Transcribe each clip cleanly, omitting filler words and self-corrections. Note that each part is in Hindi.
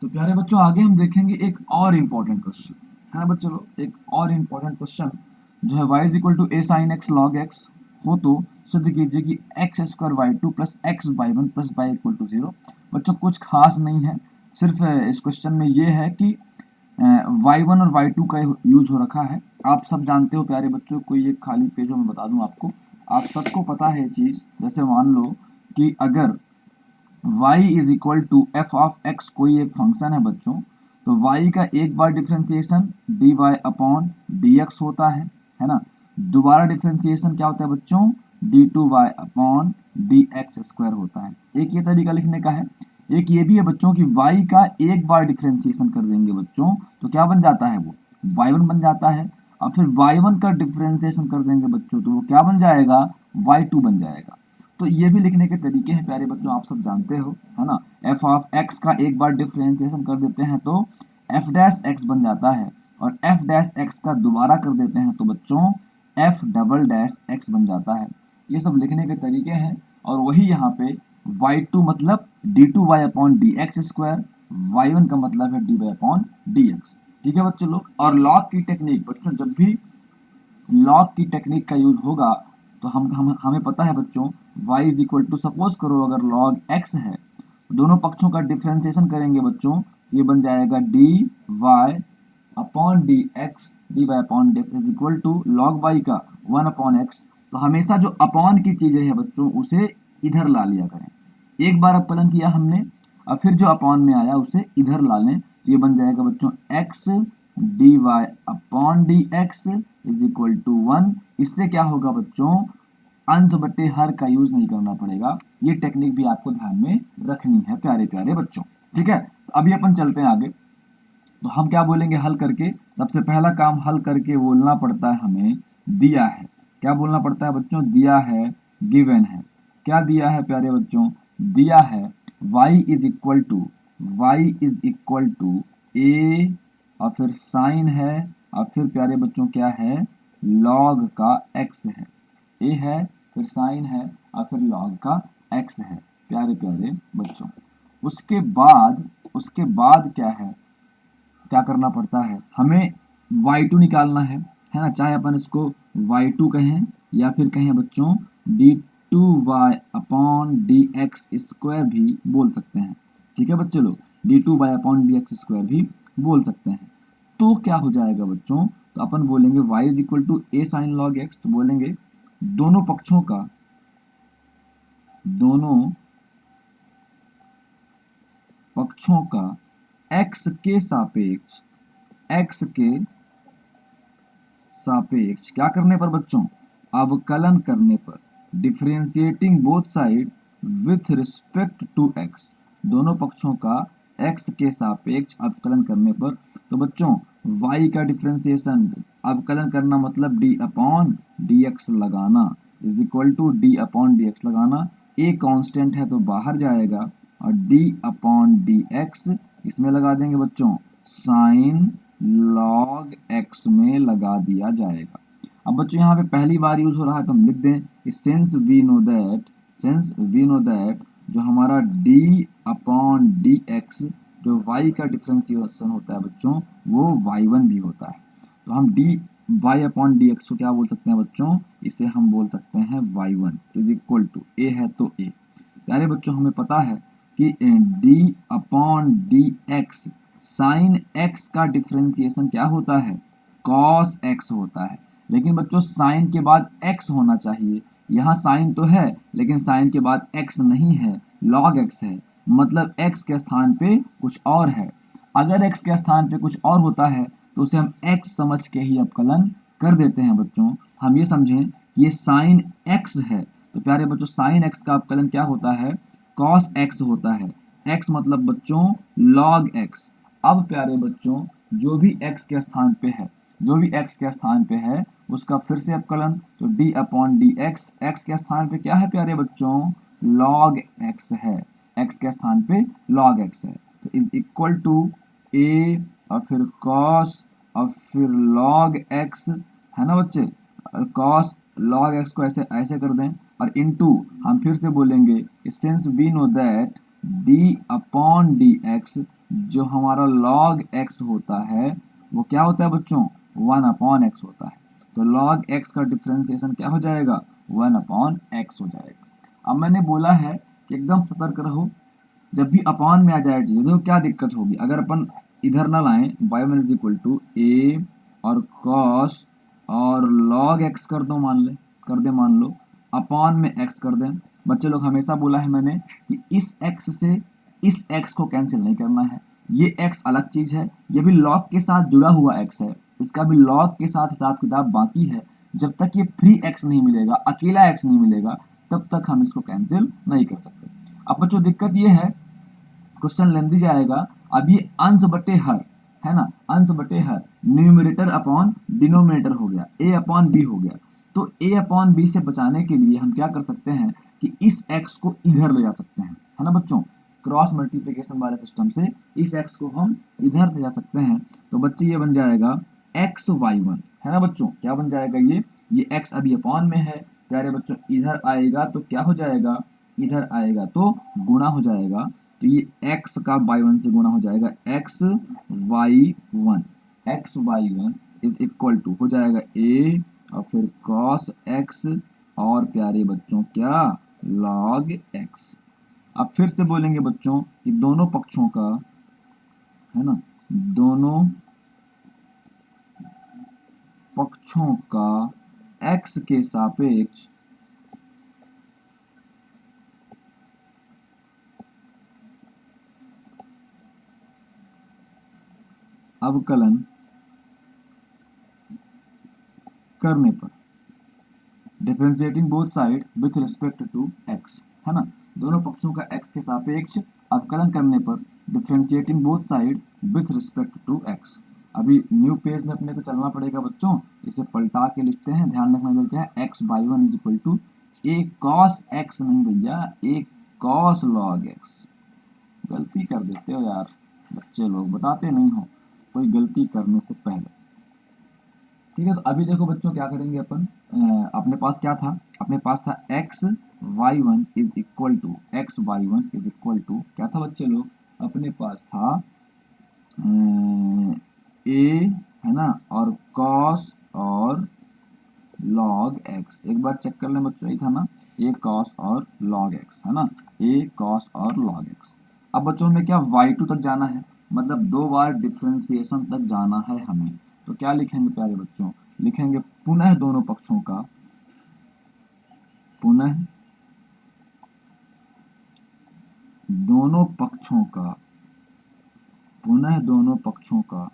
तो प्यारे बच्चों आगे हम देखेंगे एक और इम्पोर्टेंट क्वेश्चन, है ना बच्चों। एक और इम्पोर्टेंट क्वेश्चन जो है y is equal to A sine x log x हो तो सिद्ध कीजिए कि x square y two plus x y one plus y equal to zero. बच्चों कुछ खास नहीं है, सिर्फ इस क्वेश्चन में ये है कि वाई वन और वाई टू का यूज हो रखा है। आप सब जानते हो प्यारे बच्चों, कोई एक खाली पेज में बता दूं आपको, आप सबको पता है चीज़। जैसे मान लो कि अगर y is equal to F of X कोई एक फंक्शन है बच्चों, तो y का एक बार differentiation D Y upon D X होता है ना। दोबारा डिफ्रेंसिएशन क्या होता है बच्चों, D two Y upon D x square होता है। एक ये तरीका लिखने का है। एक ये भी है बच्चों कि y का एक बार डिफ्रेंसिएशन कर देंगे बच्चों तो क्या बन जाता है, वो y1 बन जाता है। और फिर y1 का डिफ्रेंसिएशन कर देंगे बच्चों तो वो क्या बन जाएगा, y2 बन जाएगा। तो ये भी लिखने के तरीके हैं प्यारे बच्चों, आप सब जानते हो, है ना। एफ ऑफ एक्स का एक बार डिफ्रेंसिएशन कर देते हैं तो एफ डैश एक्स बन जाता है, और एफ डैश एक्स का दोबारा कर देते हैं तो बच्चों एफ डबल डैश एक्स बन जाता है। ये सब लिखने के तरीके हैं। और वही यहाँ पे y2 मतलब d two Y upon D x square, y1 का मतलब है d Y upon D x. ठीक है बच्चों लोग। और लॉग की टेक्निक बच्चों, जब भी लॉग की टेक्निक का यूज होगा तो हमें पता है बच्चों, y is equal to, suppose करो अगर लॉग x है तो दोनों पक्षों का डिफ्रेंसिएशन करेंगे बच्चों, ये बन जाएगा d Y upon D x, d Y upon D x is equal to log y का वन अपॉन एक्स। तो हमेशा जो अपॉन की चीजें है बच्चों उसे इधर ला लिया करें। एक बार अपलन किया हमने, और फिर जो अपॉन में आया उसे इधर ला लें, तो ये बन जाएगा बच्चों x d Y upon D x is equal to one. इससे क्या होगा बच्चों, अंश बटे हर का यूज नहीं करना पड़ेगा। ये टेक्निक भी आपको ध्यान में रखनी है प्यारे प्यारे बच्चों। ठीक है, तो अभी अपन चलते हैं आगे। तो हम क्या बोलेंगे हल करके, सबसे पहला काम हल करके बोलना पड़ता है हमें दिया है। क्या बोलना पड़ता है बच्चों, दिया है, गिवन है। क्या दिया है प्यारे बच्चों, दिया है y is equal to, Y is equal to A, और फिर साइन है, और फिर प्यारे बच्चों क्या है, लॉग का x है। ए है, फिर साइन है, और फिर लॉग का x है प्यारे प्यारे बच्चों। उसके बाद क्या है, क्या करना पड़ता है हमें, y2 निकालना है ना। चाहे अपन इसको y2 कहें या फिर कहें बच्चों D two Y upon D x square भी बोल सकते हैं। ठीक है बच्चे लोग, d two Y upon D x square भी बोल सकते हैं। तो क्या हो जाएगा बच्चों, तो अपन बोलेंगे y is equal to A sine log x, तो बोलेंगे दोनों पक्षों का एक्स के सापेक्ष क्या करने पर बच्चों, अवकलन करने पर, differentiating both side with respect to x. दोनों पक्षों का एक्स के सापेक्ष अवकलन करने पर, तो बच्चों y का डिफरेंशिएशन अवकलन करना मतलब डी अपॉन डी एक्स लगाना is equal to D upon D X लगाना। ए कांस्टेंट है तो बाहर जाएगा, और डी अपॉन डी एक्स इसमें लगा देंगे बच्चों, साइन लॉग एक्स में लगा दिया जाएगा। अब बच्चों यहाँ पे पहली बार यूज हो रहा है तो हम लिख दें सिंस वी नो दैट जो हमारा d अपॉन डी एक्स जो y का डिफरेंशिएशन होता है बच्चों वो y1 भी होता है। तो हम d Y upon D x को क्या बोल सकते हैं बच्चों, इसे हम बोल सकते हैं y1 इज इक्वल टू ए है तो ए। प्यारे बच्चों हमें पता है कि D upon D x sine x का डिफरेंशिएशन क्या होता है, कॉस एक्स होता है। लेकिन बच्चों साइन के बाद एक्स होना चाहिए, यहाँ साइन तो है लेकिन साइन के बाद एक्स नहीं है, लॉग एक्स है, मतलब एक्स के स्थान पे कुछ और है। अगर एक्स के स्थान पे कुछ और होता है तो उसे हम एक्स समझ के ही अवकलन कर देते हैं बच्चों। हम ये समझें कि ये साइन एक्स है, तो प्यारे बच्चों साइन एक्स का अवकलन क्या होता है, कॉस एक्स होता है। एक्स मतलब बच्चों लॉग एक्स। अब प्यारे बच्चों जो भी एक्स के स्थान पे है उसका फिर से अवकलन, तो D upon D x, x के स्थान पे क्या है प्यारे बच्चों, लॉग एक्स है। एक्स के स्थान पे लॉग एक्स है, तो इज इक्वल टू ए और फिर कॉस और फिर लॉग एक्स, है ना बच्चे। कॉस लॉग एक्स को ऐसे ऐसे कर दें, और इनटू हम फिर से बोलेंगे since we know that d upon D x, जो हमारा लॉग एक्स होता है वो क्या होता है बच्चों, 1/x होता है। तो log x का डिफ्रेंसिएशन क्या हो जाएगा, 1/x हो जाएगा। अब मैंने बोला है कि एकदम सतर्क रहो, जब भी अपॉन में आ जाए चीज़, देखो क्या दिक्कत होगी अगर अपन इधर ना लाएं, y1 is equal to A और cos और log x कर दो, मान लो अपॉन में x कर दें। बच्चे लोग हमेशा बोला है मैंने कि इस x से इस x को कैंसिल नहीं करना है, ये x अलग चीज है, ये भी log के साथ जुड़ा हुआ x है, इसका भी log के साथ हिसाब किताब बाकी है। जब तक ये फ्री x नहीं मिलेगा, अकेला x नहीं मिलेगा, तब तक हम इसको कैंसिल नहीं कर सकते। अब बच्चों दिक्कत ये है, क्वेश्चन लेंदी जाएगा। अब ये अंश बटे हर है ना, अंश बटे हर, न्यूमरेटर अपॉन डिनोमिनेटर हो गया, ए अपॉन बी हो गया। तो ए अपॉन बी से बचाने के लिए हम क्या कर सकते हैं कि इस एक्स को इधर ले जा सकते हैं, है ना बच्चों, क्रॉस मल्टीप्लिकेशन वाले सिस्टम से इस एक्स को हम इधर ले जा सकते हैं। तो बच्चे ये बन जाएगा एक्स वाई वन, है ना बच्चों, क्या बन जाएगा ये एक्स अभी अपॉन में है प्यारे बच्चों, इधर आएगा तो क्या हो जाएगा, इधर आएगा तो गुणा हो जाएगा। तो ये x का बाई वन से गुणा हो जाएगा, x y one is equal to हो जाएगा a और फिर cos x और प्यारे बच्चों क्या, log x। अब फिर से बोलेंगे बच्चों कि दोनों पक्षों का, है ना, दोनों पक्षों का x के सापेक्ष अवकलन करने पर, differentiating both side with respect to x, है ना, दोनों पक्षों का x के सापेक्ष अवकलन करने पर, differentiating both side with respect to x। अभी न्यू पेज में अपने को चलना पड़ेगा बच्चों, इसे पलटा के लिखते हैं, ध्यान रखना इधर क्या है, x by one is equal to a cos x, नहीं भैया ए कॉस लॉग x। गलती कर देते हो यार बच्चे लोग, बताते नहीं हो कोई गलती करने से पहले, ठीक है। तो अभी देखो बच्चों क्या करेंगे अपन, अपने पास क्या था, अपने पास था x y one is equal to, x y one is equal to क्या था बच्चे लोग, अपने पास था ए, है ना, और कॉस और लॉग एक्स। एक बार चेक कर लें बच्चों, यही था ना, ए कॉस और लॉग एक्स, है ना, ए कॉस और लॉग एक्स। अब बच्चों में क्या y2 तक जाना है, मतलब 2 बार डिफ्रेंसिएशन तक जाना है हमें। तो क्या लिखेंगे प्यारे बच्चों, लिखेंगे पुनः दोनों पक्षों का, पुनः दोनों पक्षों का, पुनः दोनों पक्षों का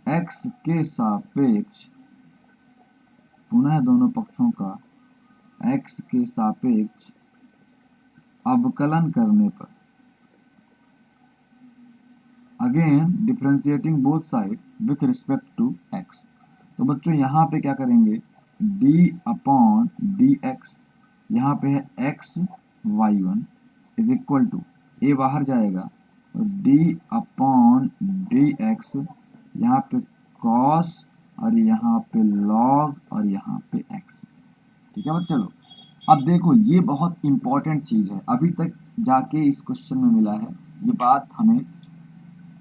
x के सापेक्ष, पुनः दोनों पक्षों का x के सापेक्ष अवकलन करने पर, again differentiating both side with respect to x। तो बच्चों यहाँ पे क्या करेंगे, d अपॉन डी एक्स, यहाँ पे है x Y one is equal to, A बाहर जाएगा तो d अपॉन डी एक्स, यहाँ पे cos और यहाँ पे log और यहाँ पे x, ठीक है बच्चे लोग। अब देखो ये बहुत इंपॉर्टेंट चीज़ है, अभी तक जाके इस क्वेश्चन में मिला है ये बात हमें।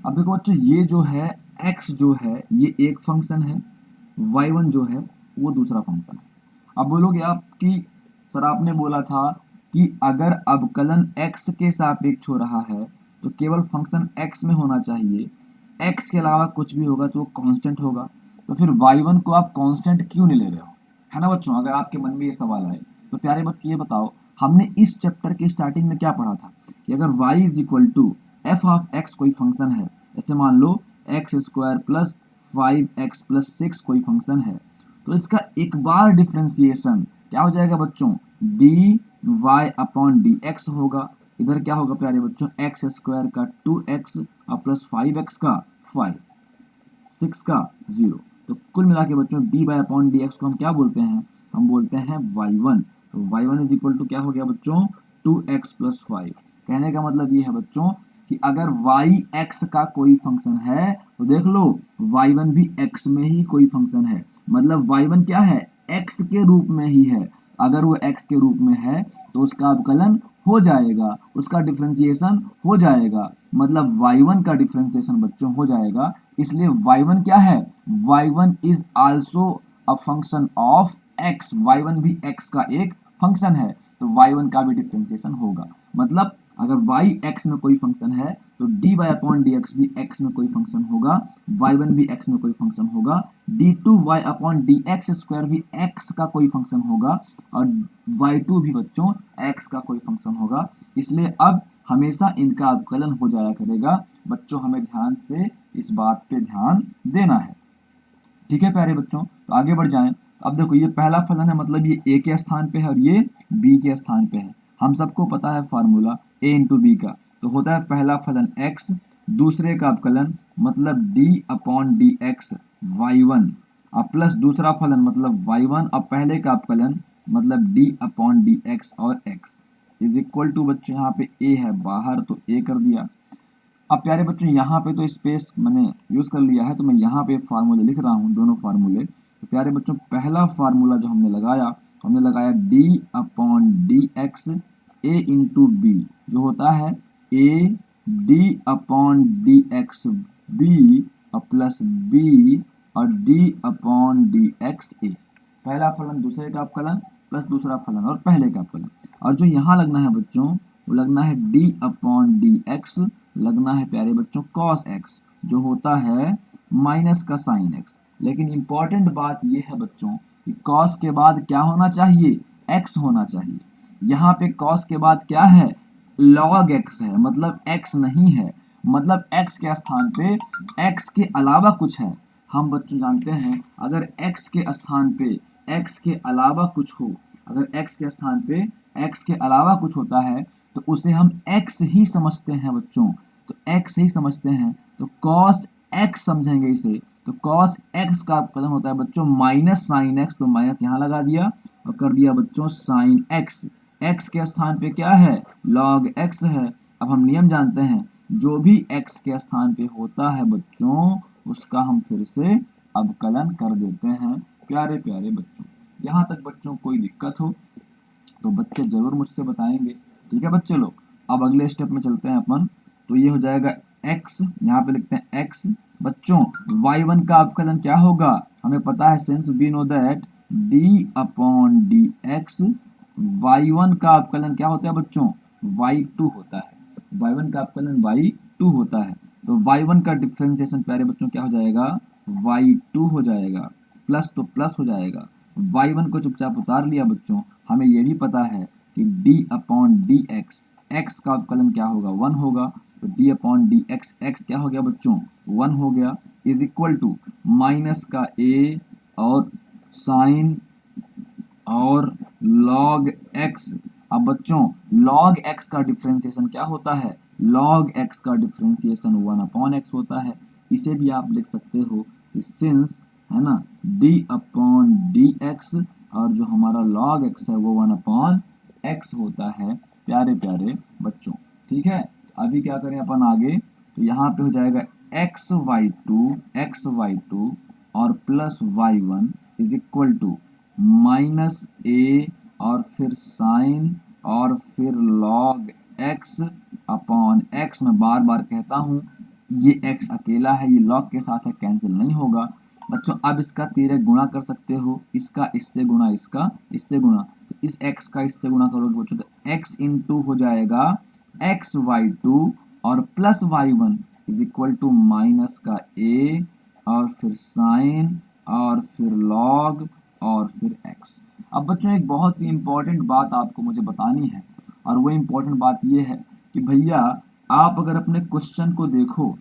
अब देखो बच्चों ये जो है x जो है ये एक फंक्शन है, y1 जो है वो दूसरा फंक्शन है। अब बोलोगे आप कि सर आपने बोला था कि अगर अवकलन x के सापेक्ष हो रहा है तो केवल फंक्शन x में होना चाहिए, x के अलावा कुछ भी होगा तो वो कांस्टेंट होगा, तो फिर y1 को आप कांस्टेंट क्यों नहीं ले रहे हो, है ना बच्चों। अगर आपके मन में ये सवाल आए तो प्यारे बच्चों ये बताओ, हमने इस चैप्टर के स्टार्टिंग में क्या पढ़ा था कि अगर y is equal to F of X कोई फंक्शन है, जैसे मान लो X square plus 5x plus 6 कोई फंक्शन है, तो इसका एक बार डिफ्रेंसिएशन क्या हो जाएगा बच्चों, d Y upon D x होगा। इधर क्या होगा प्यारे बच्चों, एक्स स्क्वायर का 2x और प्लस 5x का 5, 6 का 0। तो कुल मिला के बच्चों d Y upon D x को हम क्या बोलते हैं, हम बोलते हैं y1। तो y1 इज इक्वल टू क्या हो गया बच्चों, 2x प्लस 5। कहने का मतलब ये है बच्चों कि अगर y x का कोई फंक्शन है तो देख लो y1 भी x में ही कोई फंक्शन है, मतलब y1 क्या है, x के रूप में ही है। अगर वो x के रूप में है तो उसका अवकलन हो जाएगा, उसका डिफ्रेंसिएशन हो जाएगा, मतलब y1 का डिफ्रेंसिएशन बच्चों हो जाएगा। इसलिए y1 क्या है, y1 is also a function of x, y1 भी x का एक फंक्शन है, तो y1 का भी डिफ्रेंसिएशन होगा। मतलब अगर y x में कोई फंक्शन है तो dy अपॉन dx भी x में कोई फंक्शन होगा, y1 भी x में कोई फंक्शन होगा, d2y अपॉन dx स्क्वायर भी x का कोई फंक्शन होगा, और y2 भी बच्चों x का कोई फंक्शन होगा। इसलिए अब हमेशा इनका अवकलन हो जाया करेगा। बच्चों हमें ध्यान से इस बात पे ध्यान देना है। ठीक है प्यारे बच्चों, तो आगे बढ़ जाएं। अब देखो ये पहला फलन है, मतलब ये ए के स्थान पे है और ये बी के स्थान पे है। हम सबको पता है फार्मूला ए इंटू बी का, तो होता है पहला फलन x, दूसरे का अवकलन मतलब d upon D x y one, अब प्लस दूसरा फलन मतलब y1, अब पहले का अवकलन मतलब d अपॉन डी एक्स और x इज इक्वल टू बच्चों यहाँ पे a है बाहर तो a कर दिया। अब प्यारे बच्चों यहाँ पे तो स्पेस मैंने यूज़ कर लिया है, तो मैं यहाँ पे फार्मूले लिख रहा हूँ, दोनों फार्मूले। तो प्यारे बच्चों पहला फार्मूला जो हमने लगाया d upon D x a into b, जो होता है a d upon D x b और प्लस बी और d upon D x a. पहला फलन दूसरे का अवकलन प्लस दूसरा फलन और पहले का अवकलन। और जो यहाँ लगना है बच्चों वो लगना है d अपॉन डी एक्स, लगना है प्यारे बच्चों cos x, जो होता है माइनस का साइन x। लेकिन इंपॉर्टेंट बात ये है बच्चों कि cos के बाद क्या होना चाहिए, x होना चाहिए। यहाँ पे cos के बाद क्या है, log x है, मतलब x नहीं है, मतलब x के स्थान पे x के अलावा कुछ है। हम बच्चों जानते हैं अगर x के स्थान पे x के अलावा कुछ हो, अगर x के स्थान पे x के अलावा कुछ होता है तो उसे हम x ही समझते हैं बच्चों, तो x ही समझते हैं, तो cos x समझेंगे इसे। तो cos x का अवकलन होता है बच्चों माइनस साइन x, तो माइनस यहाँ लगा दिया और कर दिया बच्चों साइन x। x के स्थान पे क्या है, log x है। अब हम नियम जानते हैं, जो भी x के स्थान पे होता है बच्चों उसका हम फिर से अवकलन कर देते हैं। प्यारे प्यारे बच्चों, यहाँ तक बच्चों कोई दिक्कत हो तो बच्चे जरूर मुझसे बताएंगे। ठीक है बच्चे लोग, अब अगले स्टेप में चलते हैं अपन। तो ये हो जाएगा x, यहाँ पे लिखते हैं x। बच्चों y1 का अवकलन क्या होगा, हमें पता है since we know that d upon D x, y1 का अवकलन क्या होता है बच्चों, y2 होता है। y1 का अवकलन y2 होता है, तो y1 का डिफ्रेंसिएशन प्यारे बच्चों क्या हो जाएगा, y2 हो जाएगा, प्लस तो प्लस हो जाएगा, y1 को चुपचाप उतार लिया बच्चों। हमें ये भी पता है कि d upon D x, x का अवकलन क्या होगा, 1 होगा, तो d upon D x, x क्या हो गया बच्चों, 1 हो गया, इज इक्वल टू माइनस का a और साइन और log x। अब बच्चों log x का डिफ्रेंसिएशन क्या होता है, log x का डिफ्रेंसिएशन 1 अपॉन x होता है। इसे भी आप लिख सकते हो कि सिंस, है ना, d अपॉन डी एक्स और जो हमारा log x है वो 1 अपॉन x होता है। प्यारे प्यारे बच्चों, ठीक है, तो अभी क्या करें अपन आगे, तो यहाँ पे हो जाएगा x y2 और plus y1 is equal to minus A और फिर साइन और फिर log x अपॉन x। मैं बार बार कहता हूँ ये x अकेला है, ये log के साथ है, कैंसिल नहीं होगा बच्चों। अब इसका तिर्यक गुणा कर सकते हो, इसका इससे गुणा, इसका इससे गुणा, तो इस x का इससे गुणा करोगे बच्चों तो x इंटू हो जाएगा एक्स वाई टू और plus y1 is equal to minus का a और फिर साइन और फिर log और फिर x। अब बच्चों एक बहुत ही इंपॉर्टेंट बात आपको मुझे बतानी है, और वो इंपॉर्टेंट बात ये है कि भैया आप अगर अपने क्वेश्चन को देखो,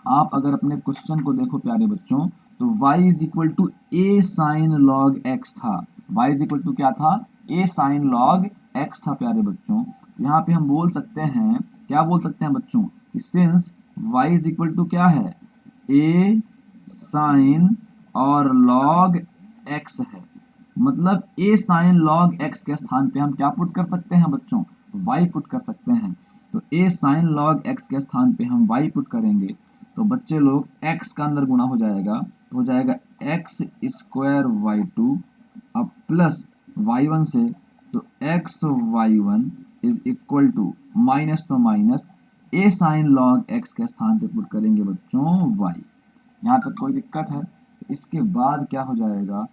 आप अगर अपने क्वेश्चन को देखो प्यारे बच्चों, तो y is equal to A sine log x था। y इज इक्वल टू क्या था, ए साइन लॉग x था प्यारे बच्चों। यहाँ पे हम बोल सकते हैं, क्या बोल सकते हैं बच्चों, कि since y is equal to क्या है, ए साइन और लॉग x है, मतलब ए साइन लॉग x के स्थान पे हम क्या पुट कर सकते हैं बच्चों, y पुट कर सकते हैं। तो ए साइन लॉग x के स्थान पे हम y पुट करेंगे, तो बच्चे लोग x का अंदर गुणा हो जाएगा, तो हो जाएगा एक्स स्क्वायर वाई टू अब प्लस y1 से, तो x y one is equal to minus तो minus a sine log x के स्थान पे पुट करेंगे बच्चों वाई। यहाँ तक कोई दिक्कत है? इसके बाद क्या हो जाएगा,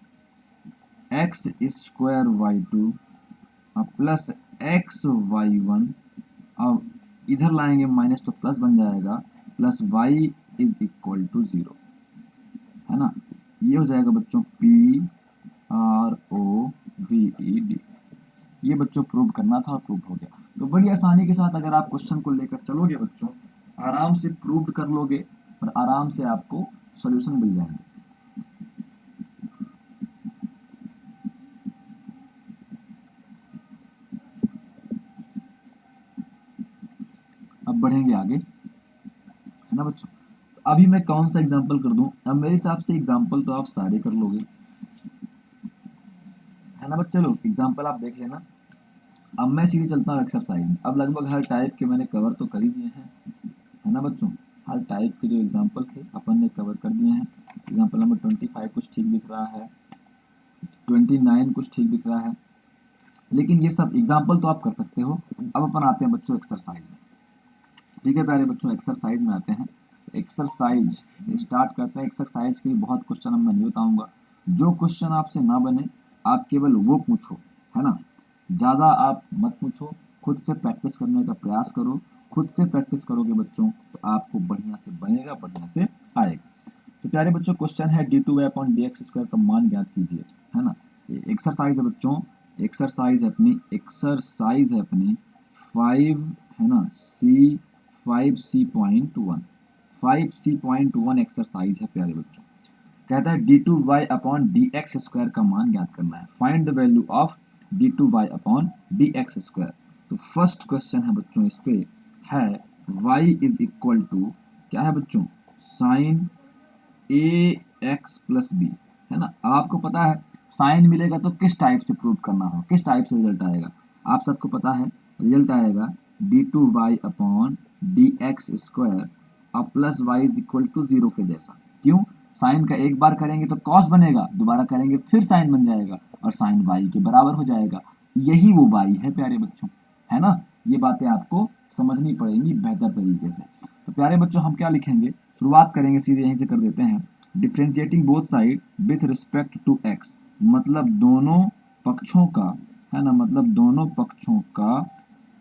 x square y two plus x y one, अब इधर लाएंगे माइनस तो प्लस बन जाएगा, plus Y is equal to zero, है ना। ये हो जाएगा बच्चों P R O V E D. ये बच्चों प्रूव करना था और प्रूव हो गया। तो बड़ी आसानी के साथ अगर आप क्वेश्चन को लेकर चलोगे बच्चों, आराम से प्रूव कर लोगे और आराम से आपको सॉल्यूशन मिल जाएंगे। अब बढ़ेंगे आगे, है ना बच्चों। अभी मैं कौन सा एग्जाम्पल कर दूं? अब मेरे हिसाब से एग्जाम्पल तो आप सारे कर लोगे, है ना बच्चे लोग। एग्जाम्पल आप देख लेना। अब मैं सीधे चलता हूँ एक्सरसाइज में। अब लगभग हर टाइप के मैंने कवर तो कर ही दिए हैं, है ना बच्चों। हर टाइप के जो एग्जाम्पल थे अपन ने कवर कर दिए हैं। एग्जाम्पल नंबर 25 कुछ ठीक दिख रहा है, 29 कुछ ठीक दिख रहा है, लेकिन ये सब एग्जाम्पल तो आप कर सकते हो। अब अपन आते हैं बच्चों एक्सरसाइज में। ठीक है प्यारे बच्चों, एक्सरसाइज में आते हैं। एक्सरसाइज से स्टार्ट करते हैं। एक्सरसाइज के लिए बहुत क्वेश्चन अब मैं नहीं बताऊंगा। जो क्वेश्चन आपसे ना बने आप केवल वो पूछो, है ना। ज़्यादा आप मत पूछो, खुद से प्रैक्टिस करने का प्रयास करो। खुद से प्रैक्टिस करोगे बच्चों तो आपको बढ़िया से बनेगा, बढ़िया से आएगा। तो प्यारे बच्चों क्वेश्चन है d two Y upon D x square का मान ज्ञात कीजिए, है ना। ये एक्सरसाइज है बच्चों, एक्सरसाइज है अपनी 5, है ना, सी 5C.1, 5C.1 एक्सरसाइज है प्यारे बच्चों। कहता है d two Y upon D x square का मान ज्ञात करना है। Find the value of d two Y upon D x square. तो फर्स्ट क्वेश्चन है बच्चों, इस पे है y इज इक्वल टू क्या है बच्चों, sign a x plus B, है ना। अब आपको पता है साइन मिलेगा तो किस टाइप से प्रूव करना हो, किस टाइप से रिजल्ट आएगा। आप सबको पता है रिजल्ट आएगा D two Y upon D x square और plus Y is equal to zero के जैसा। क्यों? साइन का एक बार करेंगे तो कॉस बनेगा, दोबारा करेंगे फिर साइन बन जाएगा और साइन वाई के बराबर हो जाएगा। यही वो वाई है प्यारे बच्चों, है ना। ये बातें आपको समझनी पड़ेंगी बेहतर तरीके से। तो प्यारे बच्चों हम क्या लिखेंगे, शुरुआत करेंगे सीधे यहीं से कर देते हैं। Differentiating both side with respect to x, मतलब दोनों पक्षों का, है ना, मतलब दोनों पक्षों का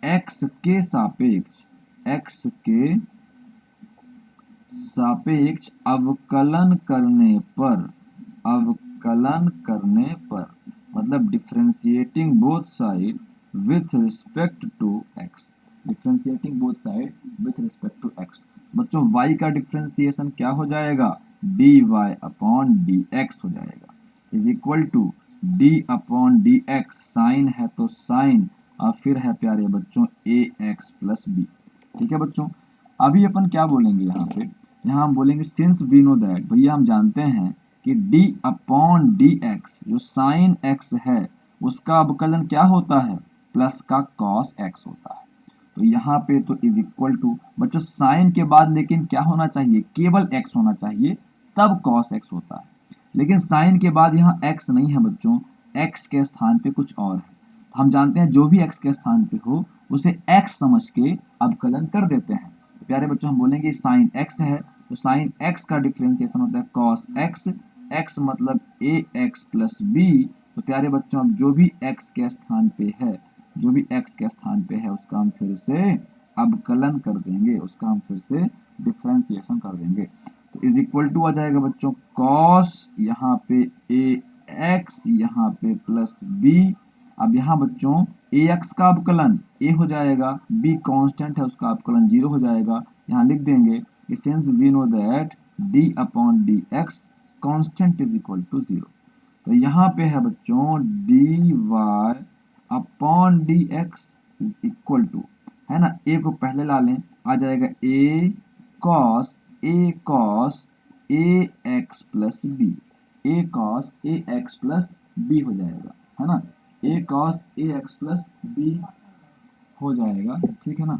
एक्स के सापेक्ष, एक्स के सापेक्ष अवकलन करने पर, अवकलन करने पर, मतलब differentiating both side with respect to x, differentiating both side with respect to x. बच्चों y का डिफ्रेंशिएशन क्या हो जाएगा, d Y upon D x हो जाएगा, is equal to D upon D x, sine है तो साइन और फिर है प्यारे बच्चों ए एक्स प्लस बी। ठीक है बच्चों। अभी अपन क्या बोलेंगे यहाँ पे, यहाँ हम बोलेंगे सिंस वी नो दैट, भैया हम जानते हैं कि d अपॉन डी एक्स जो साइन x है उसका अवकलन क्या होता है, प्लस का कॉस x होता है। तो यहाँ पे तो इज इक्वल टू बच्चों साइन के बाद लेकिन क्या होना चाहिए, केवल x होना चाहिए, तब कॉस x होता है। लेकिन साइन के बाद यहाँ x नहीं है बच्चों, x के स्थान पे कुछ और है। हम जानते हैं जो भी x के स्थान पे हो उसे x समझ के अवकलन कर देते हैं। तो प्यारे बच्चों हम बोलेंगे साइन x है तो साइन x का डिफ्रेंसिएशन होता है कॉस x, x मतलब ए एक्स प्लस बी। तो प्यारे बच्चों अब जो भी x के स्थान पे है, जो भी x के स्थान पे है उसका हम फिर से अवकलन कर देंगे, उसका हम फिर से डिफ्रेंसिएशन कर देंगे। तो इज इक्वल टू आ जाएगा बच्चों कॉस यहाँ पे ए एक्स, यहाँ पे प्लस बी। अब यहाँ बच्चों ए एक्स का अवकलन ए हो जाएगा, बी कांस्टेंट है उसका अवकलन जीरो हो जाएगा। यहाँ लिख देंगे since we know that d upon D x constant is equal to zero. तो यहाँ पे है बच्चों d Y upon D x is equal to, है ना, ए को पहले ला लें, आ जाएगा a cos a x plus b, a cos a x plus b हो जाएगा, है ना, a cos a x plus b हो जाएगा। ठीक है ना,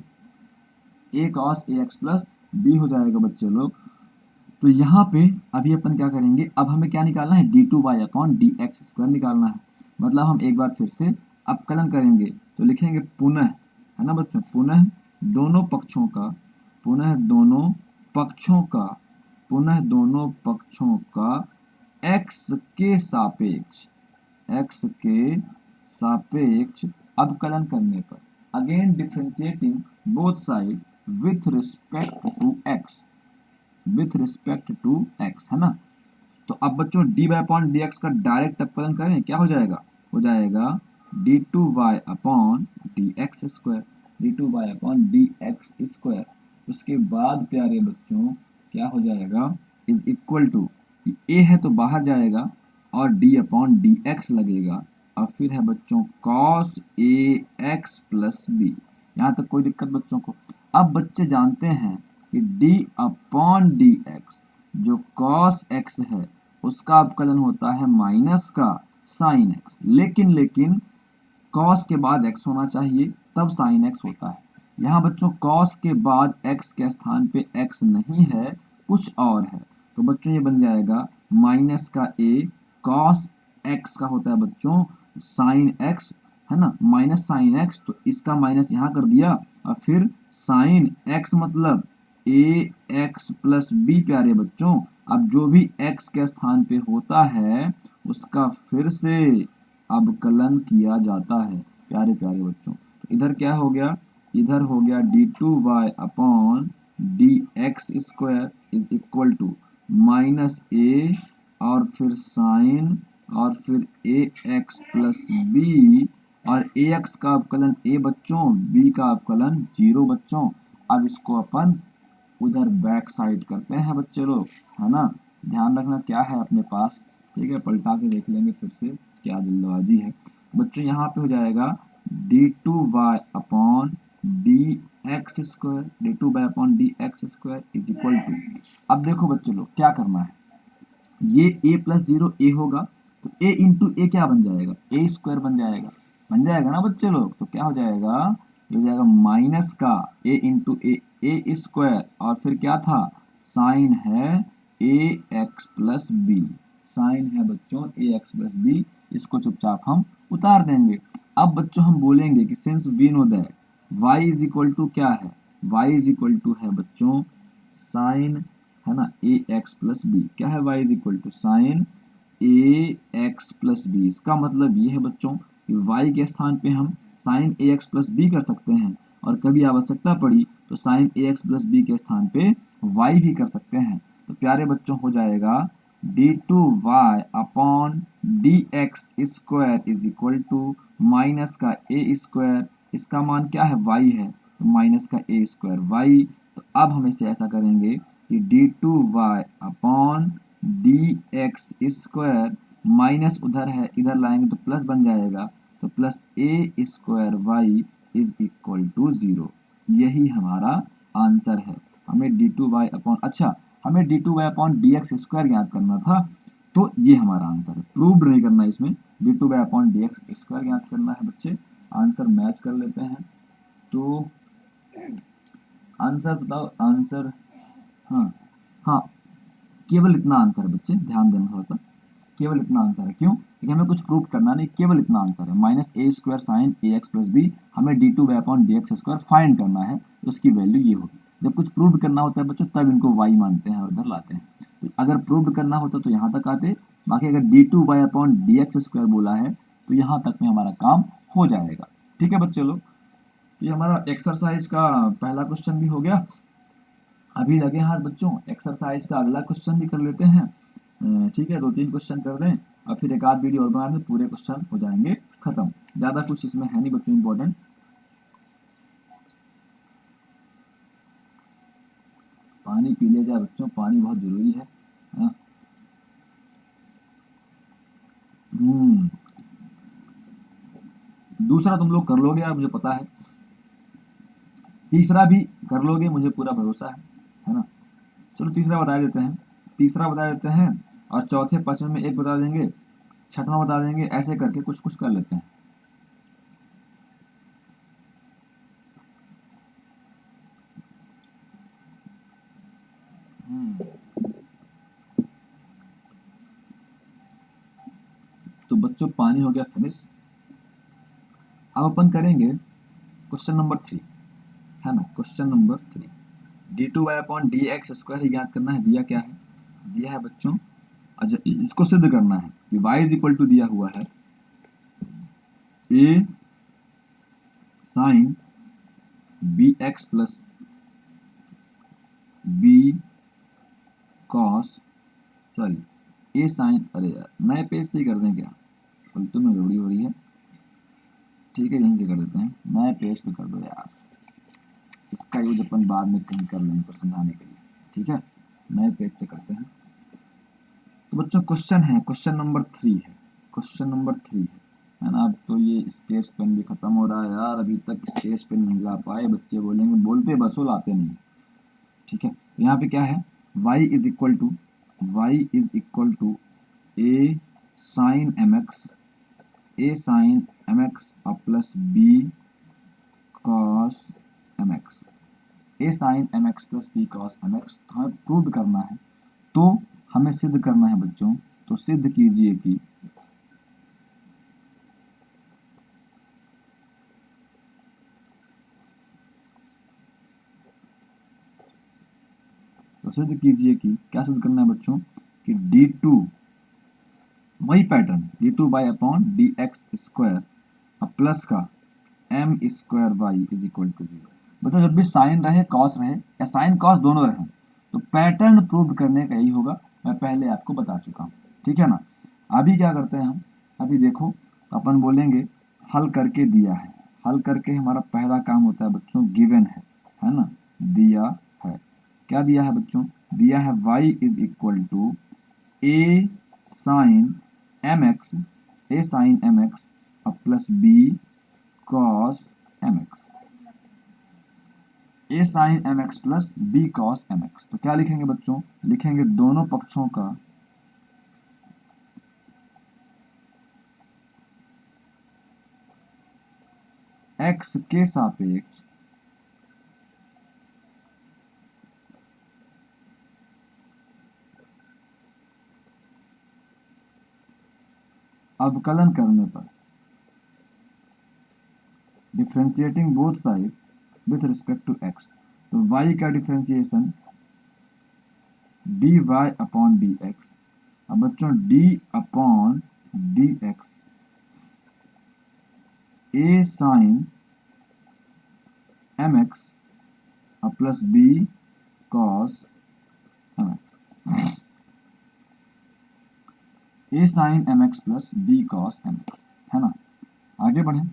a cos a x plus b हो जाएगा बच्चे लोग। तो यहाँ पे अभी अपन क्या करेंगे, अब हमें क्या निकालना है, d two Y upon D x square निकालना है। मतलब हम एक बार फिर से अवकलन करेंगे तो लिखेंगे पुनः है ना बच्चों, पुनः दोनों पक्षों का, पुनः दोनों पक्षों का, पुनः दोनों पक्षों का x के सापेक्ष, x के सापेक्ष अवकलन करने पर, again differentiating both side with respect to x, with respect to x, है ना। तो अब बच्चों d Y upon D x का डायरेक्ट अवकलन करें, क्या हो जाएगा d two Y upon D x square, d two Y upon D x square. उसके बाद प्यारे बच्चों क्या हो जाएगा, इज इक्वल टू, ए है तो बाहर जाएगा और डी अपॉन डी एक्स लगेगा, और फिर है बच्चों cos a x plus B. यहाँ तक कोई दिक्कत बच्चों को। अब बच्चे जानते हैं कि डी अपॉन डी एक्स जो कॉस एक्स है उसका अवकलन होता है माइनस का साइन एक्स, लेकिन कॉस के बाद एक्स होना चाहिए तब साइन एक्स होता है। यहाँ बच्चों कॉस के बाद एक्स के स्थान पे एक्स नहीं है, कुछ और है, तो बच्चों ये बन जाएगा माइनस का ए कॉस एक्स का होता है बच्चों साइन एक्स, है ना, माइनस साइन एक्स, तो इसका माइनस यहाँ कर दिया, और फिर साइन एक्स मतलब ए एक्स प्लस बी प्यारे बच्चों। अब जो भी एक्स के स्थान पे होता है उसका फिर से अवकलन किया जाता है प्यारे प्यारे बच्चों। तो इधर क्या हो गया, इधर हो गया D two Y upon D x square is equal to minus A और फिर साइन और फिर ए एक्स प्लस बी, और ए एक्स का अवकलन ए बच्चों, बी का अवकलन 0 बच्चों। अब इसको अपन उधर बैक साइड करते हैं बच्चे लोग, है ना। ध्यान रखना क्या है अपने पास, ठीक है, पलटा के देख लेंगे फिर से क्या जल्दबाजी है बच्चों। यहाँ पे हो जाएगा d two Y upon D x square, d two Y upon D x square is equal to, अब देखो बच्चे लोग क्या करना है, ये a प्लस जीरो ए होगा, तो a इंटू ए क्या बन जाएगा, ए स्क्वायर बन जाएगा ना बच्चे लोग। तो क्या हो जाएगा, ये हो जाएगा माइनस का a इंटू ए स्क्वायर, और फिर क्या था साइन है ए एक्स प्लस बी, साइन है बच्चों ए एक्स प्लस बी, इसको चुपचाप हम उतार देंगे। अब बच्चों हम बोलेंगे कि since we know that y is equal to क्या है, y इज इक्वल टू है बच्चों साइन, है ना, ए एक्स प्लस बी, क्या है y is equal to sine a x plus b. इसका मतलब ये है बच्चों कि y के स्थान पे हम sign a x plus B कर सकते हैं, और कभी आवश्यकता पड़ी तो sign a x plus B के स्थान पे y भी कर सकते हैं। तो प्यारे बच्चों हो जाएगा d two Y upon D x square is equal to minus का ए स्क्वायर, इसका मान क्या है y है, तो माइनस का ए स्क्वायर y। तो अब हम इसे ऐसा करेंगे कि d two Y upon D x square, minus उधर है इधर लाएंगे तो प्लस बन जाएगा, तो plus a square y is equal to 0। यही हमारा आंसर है। हमें डी टू वाई अपॉन, अच्छा हमें d two Y upon D x square ज्ञात करना था, तो ये हमारा आंसर है, प्रूव्ड नहीं करना, इसमें d two Y upon D x square ज्ञात करना है बच्चे। आंसर मैच कर लेते हैं, तो आंसर बताओ आंसर, हाँ हाँ, केवल इतना आंसर है बच्चे, ध्यान देना थोड़ा सा, केवल इतना आंसर है। क्यों, क्योंकि हमें कुछ प्रूव करना नहीं, केवल इतना आंसर है, minus a square sine a x plus b, हमें d two Y upon D x square find करना है, तो उसकी वैल्यू ये होगी। जब कुछ प्रूव करना होता है बच्चों तब इनको वाई मानते हैं और इधर लाते हैं, तो अगर प्रूव करना होता तो यहाँ तक आते, बाकी अगर d two Y upon D x square बोला है तो यहाँ तक में हमारा काम हो जाएगा। ठीक है बच्चे लोग, ये हमारा एक्सरसाइज का पहला क्वेश्चन भी हो गया। अभी लगे हाथ बच्चों एक्सरसाइज का अगला क्वेश्चन भी कर लेते हैं। ठीक है, 2-3 क्वेश्चन कर दें और फिर एक आध वीडियो और बना दें, पूरे क्वेश्चन हो जाएंगे खत्म। ज़्यादा कुछ इसमें है नहीं बच्चों इंपॉर्टेंट। पानी पी लिया जाए बच्चों, पानी बहुत जरूरी है। हाँ। दूसरा तुम लोग कर लोगे यार, मुझे पता है, तीसरा भी कर लोगे मुझे पूरा भरोसा है ना। चलो तीसरा बता देते हैं, तीसरा बता देते हैं, और चौथे पांचवें में एक बता देंगे, छठवां बता देंगे, ऐसे करके कुछ कुछ कर लेते हैं। तो बच्चों पानी हो गया फिनिश। अब अपन करेंगे क्वेश्चन नंबर 3 है ना, question number 3 d2y upon D x square याद करना है। दिया क्या है, दिया है बच्चों, अच्छा इसको सिद्ध करना है कि y इज इक्वल टू दिया हुआ है a sine b x plus B cos, sorry a sine, अरे यार नए पेज से ही कर दें क्या, फलतू में गड़बड़ी हो रही है। ठीक है यहीं से कर देते हैं, नए पेज पे कर दो यार, इसका यूज अपन बाद में कहीं कर लेंगे पर समझाने के लिए। ठीक है नए पेज से करते हैं। तो बच्चों क्वेश्चन है, क्वेश्चन नंबर 3 है, क्वेश्चन नंबर 3 है ना। अब तो ये स्केच पेन भी खत्म हो रहा है यार, अभी तक स्केच पेन नहीं ला पाए, बच्चे बोलेंगे बोलते बस हो लाते नहीं। ठीक है यहाँ पे क्या है, y is equal to A sine M x, A sine M X और plus B cos M x, A sine M X plus B cos M X हमें प्रूव करना है। तो हमें सिद्ध करना है बच्चों, तो सिद्ध कीजिए कि क्या सिद्ध करना है बच्चों कि d2 वही pattern d2 y upon D x square और प्लस का m square y is equal to 0। बच्चों जब भी साइन रहे कॉस रहे या साइन कॉस दोनों रहे तो पैटर्न प्रूव करने का यही होगा, मैं पहले आपको बता चुका हूँ। ठीक है ना। अभी क्या करते हैं हम, अभी देखो अपन बोलेंगे हल करके दिया है, हल करके हमारा पहला काम होता है बच्चों गिवन है ना, दिया है, क्या दिया है बच्चों, दिया है y is equal to A sine M x, A sine M X और plus B cos M x, A sine M X plus B cos M X. तो क्या लिखेंगे बच्चों, लिखेंगे दोनों पक्षों का x के सापेक्ष अवकलन करने पर, differentiating both side with respect to x। तो y का डिफ्रेंशिएशन dy अपॉन dx, अब बच्चों d upon dx a sine M X और plus B cos M x, A sine M X plus B cos M x, है ना। आगे बढ़ें,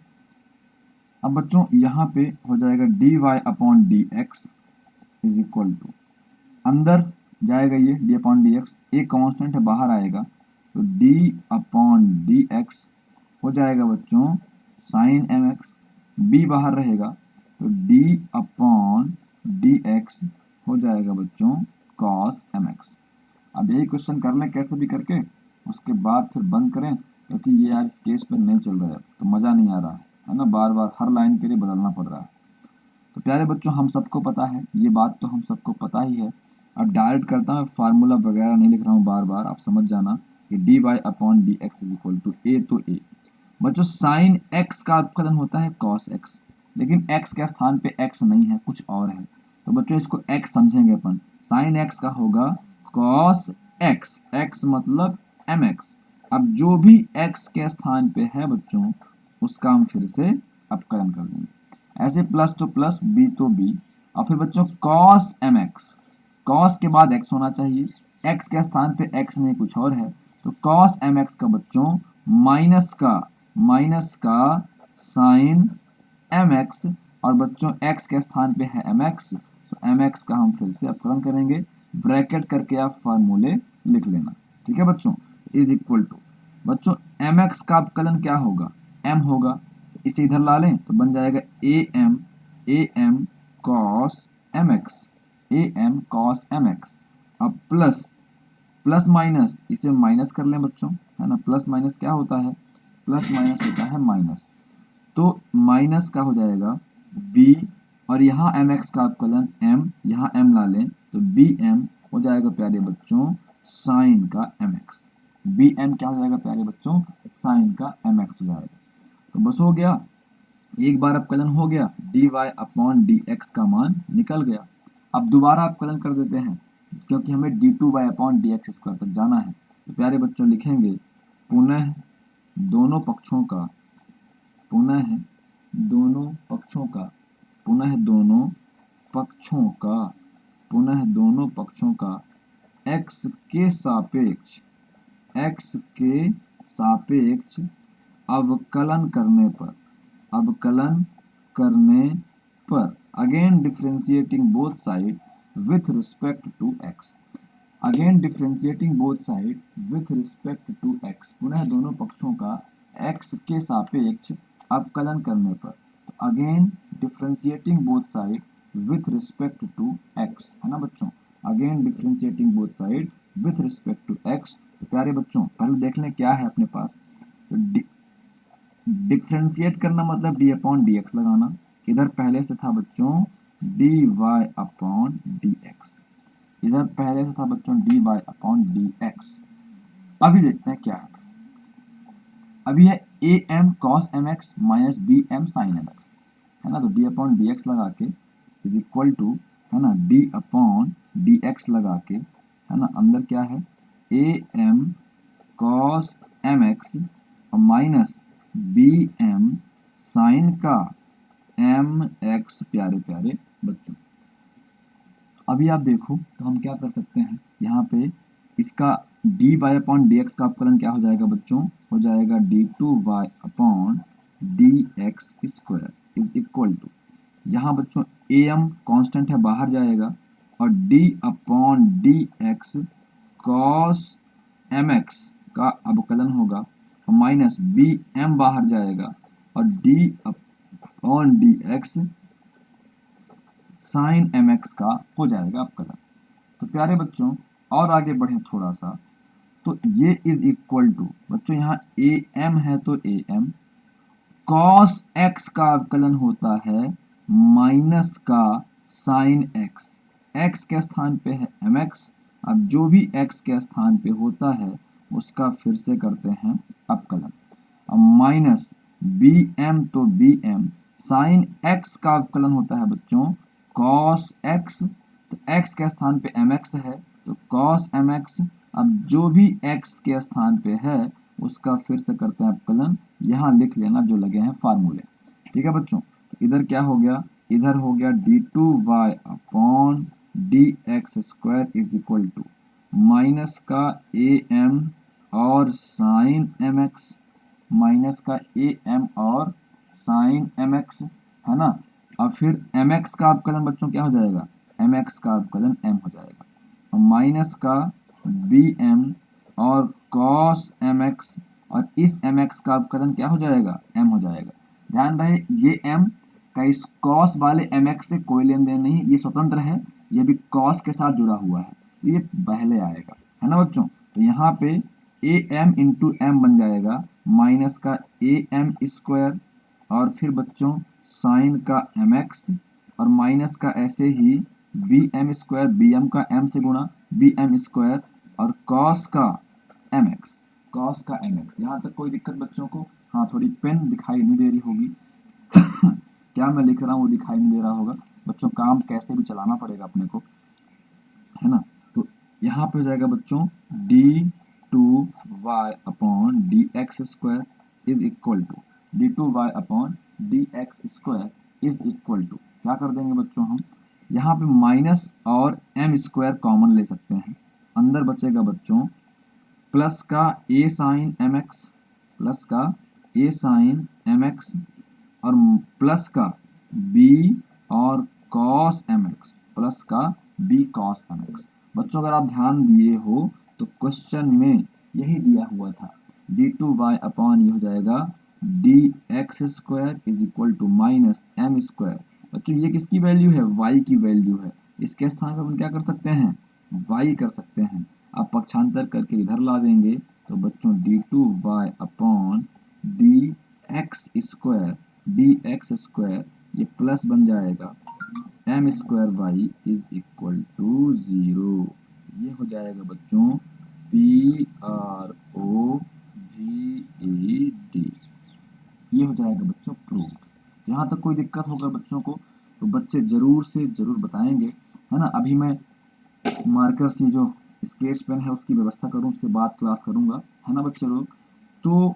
अब बच्चों यहाँ पे हो जाएगा d Y upon D x is equal to, अंदर जाएगा ये डी अपॉन डी एक्स, एक कॉन्स्टेंट है बाहर आएगा तो डी अपॉन डी एक्स हो जाएगा बच्चों साइन एम एक्स, बी बाहर रहेगा तो डी अपॉन डी एक्स हो जाएगा बच्चों कॉस एम एक्स। अब यही क्वेश्चन कर लें कैसे भी करके, उसके बाद फिर बंद करें, क्योंकि ये यार स्केच पे नहीं चल रहा है तो मज़ा नहीं आ रहा है ना, बार बार हर लाइन के लिए बदलना पड़ रहा है। तो प्यारे बच्चों हम सबको पता है ये बात, तो हम सबको पता ही है। अब डायरेक्ट करता हूँ, फार्मूला वगैरह नहीं लिख रहा हूँ बार बार, आप समझ जाना कि D Y upon D x is equal to A, तो ए बच्चों साइन एक्स का अपकलन होता है कॉस एक्स, लेकिन एक्स के स्थान पे एक्स नहीं है कुछ और है, तो बच्चों इसको एक्स समझेंगे अपन, साइन एक्स का होगा कॉस एक्स, एक्स मतलब एम एक्स। अब जो भी एक्स के स्थान पे है बच्चों उसका हम फिर से अपकलन कर देंगे, ऐसे प्लस तो प्लस बी तो बी, और फिर बच्चों कॉस एम एक्स, कॉस के बाद एक्स होना चाहिए, एक्स के स्थान पे एक्स नहीं कुछ और है, तो कॉस एम एक्स का बच्चों माइनस का साइन एम एक्स, और बच्चों एक्स के स्थान पे है एम एक्स, तो एम एक्स का हम फिर से अपकलन करेंगे, ब्रैकेट करके आप फार्मूले लिख लेना। ठीक है बच्चों, इज इक्वल टू बच्चों एम एक्स का अपकलन क्या होगा, एम होगा, इसे इधर ला लें तो बन जाएगा a m cos M x, a m cos M x, अब प्लस प्लस माइनस इसे माइनस कर लें बच्चों, है ना, प्लस माइनस क्या होता है, प्लस माइनस होता है माइनस, तो माइनस का हो जाएगा बी, और यहाँ एम एक्स का अपकलन एम, यहाँ एम ला लें तो बी एम हो जाएगा प्यारे बच्चों साइन का एम एक्स, बी एम क्या हो जाएगा प्यारे बच्चों साइन का एम एक्स हो जाएगा। तो बस हो गया, एक बार अपकलन हो गया, d Y upon D x का मान निकल गया। अब दोबारा अपकलन कर देते हैं, क्योंकि हमें d two Y upon D x square तक जाना है। तो प्यारे बच्चों लिखेंगे पुनः दोनों पक्षों का, पुनः दोनों पक्षों का, पुनः दोनों पक्षों का, पुनः दोनों पक्षों का x के सापेक्ष, x के सापेक्ष अवकलन करने पर, अवकलन करने पर, again differentiating both side with respect to x, again differentiating both side with respect to x, पुनः दोनों पक्षों का x के सापेक्ष अवकलन करने पर, again differentiating both side with respect to x, है ना बच्चों, again differentiating both side with respect to x। तो प्यारे बच्चों पहले देख लें क्या है अपने पास। तो डिफ्रेंशिएट करना मतलब डी अपॉन डी एक्स लगाना, इधर पहले से था बच्चों d Y upon D x, इधर पहले से था बच्चों d Y upon D x. अभी देखते हैं क्या है। अभी है a m cos M x minus b m sine M x, है ना। तो डी अपॉन डी एक्स लगा के इज इक्वल टू, है ना, डी अपॉन डी एक्स लगा के, है ना, अंदर क्या है a m cos M x minus b m sine का एम एक्स। प्यारे प्यारे बच्चों अभी आप देखो तो हम क्या कर सकते हैं, यहाँ पे इसका d Y upon D x का अपकलन क्या हो जाएगा बच्चों, हो जाएगा d two Y upon D x square is equal to, यहाँ बच्चों ए एम कॉन्स्टेंट है बाहर जाएगा, और d upon D x cos M x का अवकलन होगा, और माइनस बी एम बाहर जाएगा, और d upon D x sine M x का हो जाएगा अपकलन। तो प्यारे बच्चों और आगे बढ़े थोड़ा सा, तो ये इज इक्वल टू बच्चों यहाँ ए एम है तो ए एम कॉस एक्स का अवकलन होता है माइनस का साइन एक्स, एक्स के स्थान पे है एम एक्स, अब जो भी एक्स के स्थान पे होता है उसका फिर से करते हैं अपकलन। अब माइनस बी एम तो बी एम साइन एक्स का अवकलन होता है बच्चों कॉस एक्स, तो एक्स के स्थान पे एम एक्स है तो कॉस एम एक्स, अब जो भी एक्स के स्थान पे है उसका फिर से करते हैं अपकलन, यहाँ लिख लेना जो लगे हैं फार्मूले। ठीक है बच्चों, तो इधर क्या हो गया, इधर हो गया D two Y upon D x square is equal to minus का ए एम और साइन एम एक्स, माइनस का ए एम और साइन एम एक्स, है ना। अब फिर एम एक्स का अवकलन बच्चों क्या हो जाएगा, एम एक्स का अवकलन एम हो जाएगा, और माइनस का बी एम और कॉस एम एक्स, और इस एम एक्स का अवकलन क्या हो जाएगा, एम हो जाएगा। ध्यान रहे ये एम का इस कॉस वाले एम एक्स से कोई लेन देन नहीं, ये स्वतंत्र है, ये भी कॉस के साथ जुड़ा हुआ है, ये पहले आएगा, है ना बच्चों। तो यहाँ पे ए एम इंटू एम बन जाएगा माइनस का ए एम स्क्वायर, और फिर बच्चों साइन का एम एक्स, और माइनस का ऐसे ही B M square, B M का एम से गुणा बी एम स्क्वायर, और कॉस का एम एक्स, कॉस का एम एक्स। यहाँ तक कोई दिक्कत बच्चों को, हाँ थोड़ी पेन दिखाई नहीं दे रही होगी क्या मैं लिख रहा हूँ वो दिखाई नहीं दे रहा होगा बच्चों, काम कैसे भी चलाना पड़ेगा अपने को, है ना। तो यहाँ पे हो जाएगा बच्चों D two Y upon D x square is equal to, d two Y upon D x square is equal to, क्या कर देंगे बच्चों हम, यहाँ पे माइनस और एम स्क्वायर कॉमन ले सकते हैं, अंदर बचेगा बच्चों प्लस का ए साइन एम एक्स, प्लस का ए साइन एम एक्स, और प्लस का बी और कॉस एम एक्स, प्लस का बी कॉस एम एक्स। बच्चों अगर आप ध्यान दिए हो तो क्वेश्चन में यही दिया हुआ था, डी टू वाई अपॉन ये हो जाएगा d x square is equal to minus m square. बच्चों ये किसकी वैल्यू है, वाई की वैल्यू है, इसके स्थान पर हम क्या कर सकते हैं, वाई कर सकते हैं। आप पक्षांतर करके इधर ला देंगे तो बच्चों D two Y upon D x square ये प्लस बन जाएगा m square y is equal to 0। ये हो जाएगा बच्चों P R O V E D, ये हो जाएगा बच्चों प्रूफ। कोई दिक्कत होगा बच्चों को तो बच्चे ज़रूर से ज़रूर बताएंगे, है ना। अभी मैं मार्कर से जो स्केच पेन है उसकी व्यवस्था करूँ, उसके बाद क्लास करूँगा, है ना बच्चे लोग। तो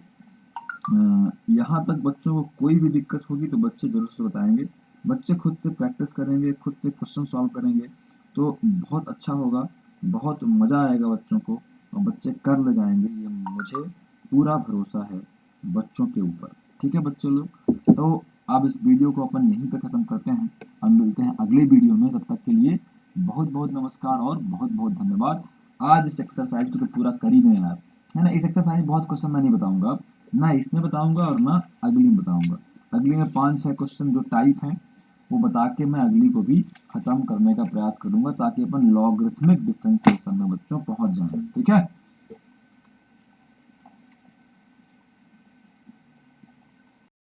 यहाँ तक बच्चों को कोई भी दिक्कत होगी तो बच्चे ज़रूर से बताएंगे। बच्चे खुद से प्रैक्टिस करेंगे, खुद से क्वेश्चन सॉल्व करेंगे तो बहुत अच्छा होगा, बहुत मज़ा आएगा बच्चों को और बच्चे कर ले जाएंगे, ये मुझे पूरा भरोसा है बच्चों के ऊपर। ठीक है बच्चे लोग, तो अब इस वीडियो को अपन यहीं पे ख़त्म करते हैं। हम मिलते हैं अगले वीडियो में, तब तक के लिए बहुत बहुत नमस्कार और बहुत बहुत धन्यवाद। आज इस एक्सरसाइज को तो पूरा कर ही गए यार, है ना। इस एक्सरसाइज में बहुत क्वेश्चन मैं नहीं बताऊंगा अब, ना इसमें बताऊंगा और ना अगली में बताऊंगा। अगली में 5-6 क्वेश्चन जो टाइप हैं वो बता के मैं अगली को भी खत्म करने का प्रयास करूंगा ताकि अपन लॉगरिथमिक डिफरेंशिएशन में बच्चों पहुंच जाएं। ठीक है।